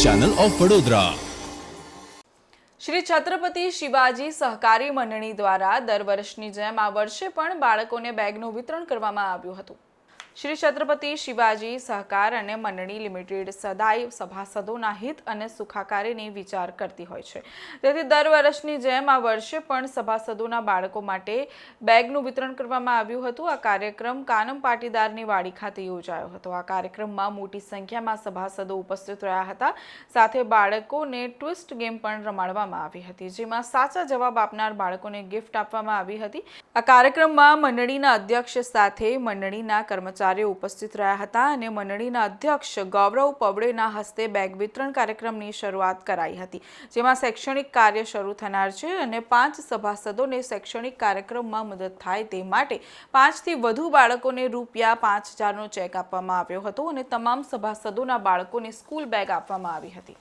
Channel of Vadodara. Shri Chhatrapati Shivaji સહકારી મંડળી દ્વારા દર વર્ષની જેમ આ વર્ષે પણ બાળકોને બેગનું વિતરણ કરવામાં આવ્યું હતું। શ્રી છત્રપતિ શિવાજી સહકાર અને મંડળી લિમિટેડ સદાય સભાસદોના હિત અને સુખાકારીની વિચાર કરતી હોય છે। તેથી દર વર્ષની જેમ આ વર્ષે પણ સભાસદોના બાળકો માટે બેગનું વિતરણ કરવામાં આવ્યું હતું। આ કાર્યક્રમ કાનમ પાટીદારની વાડી ખાતે યોજાયો હતો। આ કાર્યક્રમમાં મોટી સંખ્યામાં સભાસદો ઉપસ્થિત રહ્યા હતા। સાથે બાળકોને ટ્વિસ્ટ ગેમ પણ રમાડવામાં આવી હતી, જેમાં સાચા જવાબ આપનાર બાળકોને ગિફ્ટ આપવામાં આવી હતી। આ કાર્યક્રમમાં મંડળીના અધ્યક્ષ સાથે મંડળીના કર્મચારીઓ ઉપસ્થિત રહ્યા હતા અને મંડળીના અધ્યક્ષ ગૌરવ પવડેના હસ્તે બેગ વિતરણ કાર્યક્રમની શરૂઆત કરાઈ હતી, જેમાં શૈક્ષણિક કાર્ય શરૂ થનાર છે અને 5 સભાસદોને શૈક્ષણિક કાર્યક્રમમાં મદદ થાય તે માટે 5 થી વધુ બાળકોને રૂપિયા 5000નો ચેક આપવામાં આવ્યો હતો અને તમામ સભાસદોના બાળકોને સ્કૂલ બેગ આપવામાં આવી હતી।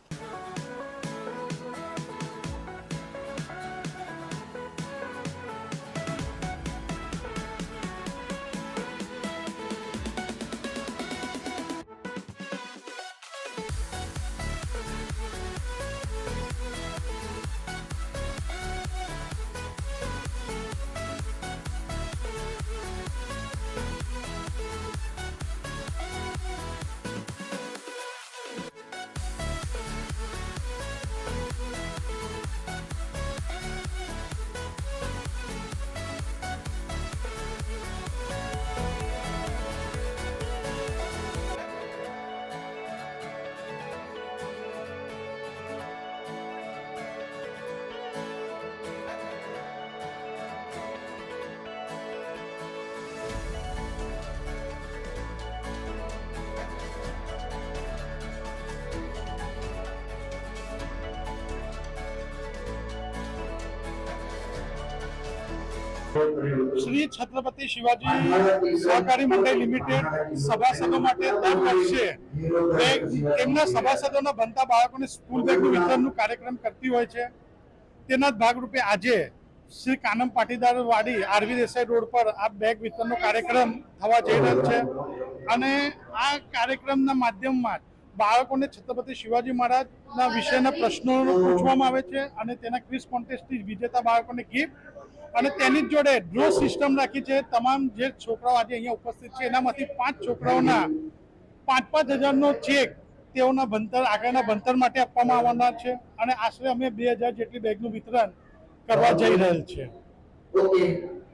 श्री छत्रपति शिवाजी सहकारी मंडल लिमिटेड सभासदों માટે દર વર્ષે તેમના સભાસદોના બનતા બાળકોને સ્કૂલ બેગનું વિતરણનું કાર્યક્રમ કરતી હોય છે। તેના ભાગરૂપે આજે શ્રી કાનમ પાટીદાર વાડી આરવી દેસાઈ રોડ પર આ બેગ વિતરણનો કાર્યક્રમ થવા જઈ રહ્યો છે અને આ કાર્યક્રમના માધ્યમમાં બાળકોને છત્રપતિ શિવાજી મહારાજના વિશેના પ્રશ્નો પૂછવામાં આવે છે અને તેના ક્વિઝ કોન્ટેસ્ટથી વિજેતા બાળકોને ગિફ્ટ અને તેની જોડે ડ્રો સિસ્ટમ રાખી છે। તમામ જે છોકરાઓ આજે અહીંયા ઉપસ્થિત છે એનામાંથી 5 છોકરાઓના 5,000નો ચેક તેઓના ભણતર આગળના ભણતર માટે આપવામાં આવવાના છે અને આશરે અમે 2000 જેટલી બેગનું વિતરણ કરવા જઈ રહેલ છે।